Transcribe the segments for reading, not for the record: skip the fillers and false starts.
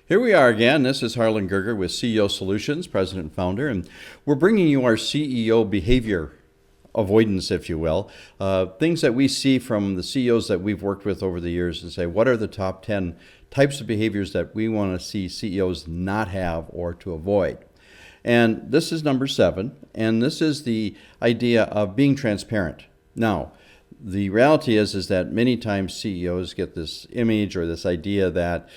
Here we are again. This is Harlan Gerger with CEO Solutions, President and Founder, and we're bringing you our CEO behavior avoidance, if you will. Things that we see from the CEOs that we've worked with over the years and say, what are the top 10 types of behaviors that we want to see CEOs not have or to avoid? And this is number 7, and this is the idea of being transparent. Now, the reality is that many times CEOs get this image or this idea that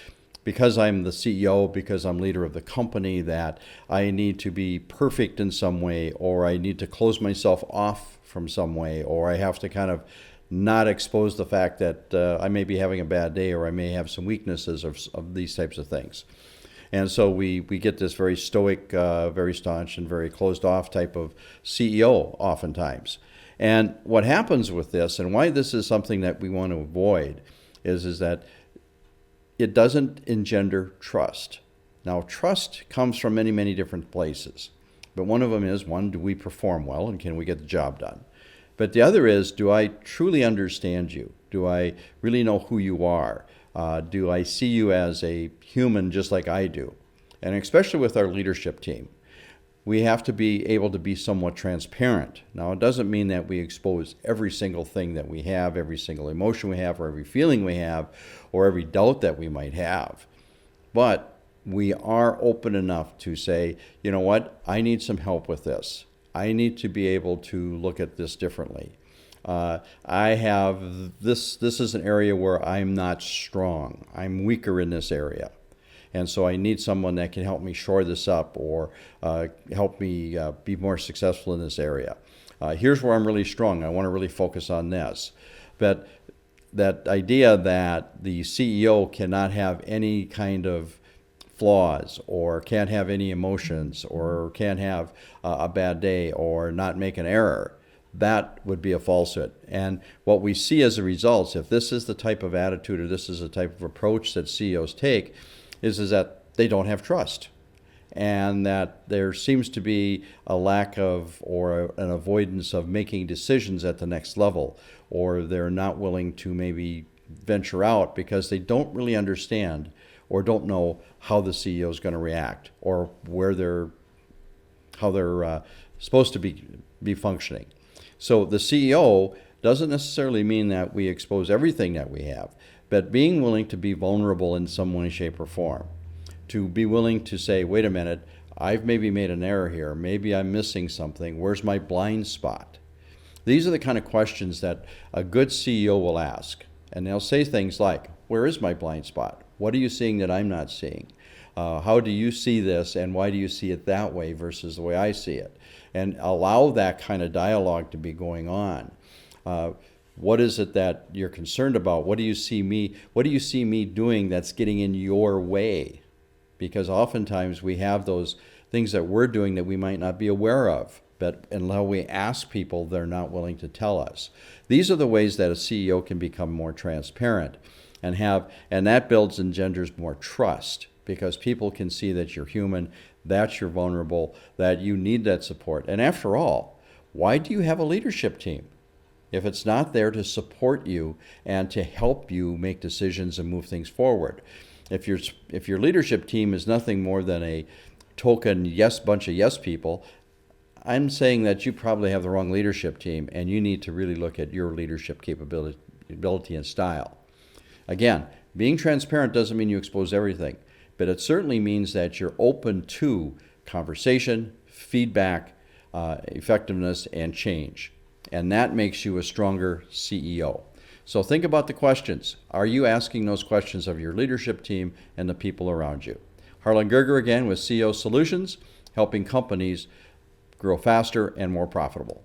because I'm the CEO, because I'm leader of the company, that I need to be perfect in some way, or I need to close myself off from some way, or I have to kind of not expose the fact that I may be having a bad day, or I may have some weaknesses of these types of things. And so we get this very stoic, very staunch, and very closed off type of CEO oftentimes. And what happens with this, and why this is something that we want to avoid, is that it doesn't engender trust. Now, trust comes from many, many different places. But one of them is, do we perform well and can we get the job done? But the other is, do I truly understand you? Do I really know who you are? Do I see you as a human just like I do? And especially with our leadership team, we have to be able to be somewhat transparent. Now, it doesn't mean that we expose every single thing that we have, every single emotion we have, or every feeling we have, or every doubt that we might have. But we are open enough to say, you know what, I need some help with this. I need to be able to look at this differently. I have this is an area where I'm not strong. I'm weaker in this area. And so I need someone that can help me shore this up or help me be more successful in this area. Here's where I'm really strong. I want to really focus on this. But that idea that the CEO cannot have any kind of flaws or can't have any emotions or can't have a bad day or not make an error, that would be a falsehood. And what we see as a result, if this is the type of attitude or this is the type of approach that CEOs take, is that they don't have trust, and that there seems to be a lack of or an avoidance of making decisions at the next level, or they're not willing to maybe venture out because they don't really understand or don't know how the CEO is going to react or how they're supposed to be functioning. So the CEO doesn't necessarily mean that we expose everything that we have, but being willing to be vulnerable in some way, shape, or form, to be willing to say, wait a minute, I've maybe made an error here. Maybe I'm missing something. Where's my blind spot? These are the kind of questions that a good CEO will ask. And they'll say things like, where is my blind spot? What are you seeing that I'm not seeing? How do you see this, and why do you see it that way versus the way I see it? And allow that kind of dialogue to be going on. What is it that you're concerned about? What do you see me doing that's getting in your way? Because oftentimes we have those things that we're doing that we might not be aware of, but until we ask people, they're not willing to tell us. These are the ways that a CEO can become more transparent and that builds and engenders more trust, because people can see that you're human, that you're vulnerable, that you need that support. And after all, why do you have a leadership team if it's not there to support you and to help you make decisions and move things forward? If your leadership team is nothing more than a token bunch of yes people, I'm saying that you probably have the wrong leadership team, and you need to really look at your leadership capability and style. Again, being transparent doesn't mean you expose everything, but it certainly means that you're open to conversation, feedback, effectiveness, and change. And that makes you a stronger CEO. So think about the questions. Are you asking those questions of your leadership team and the people around you? Harlan Gerger again with CEO Solutions, helping companies grow faster and more profitable.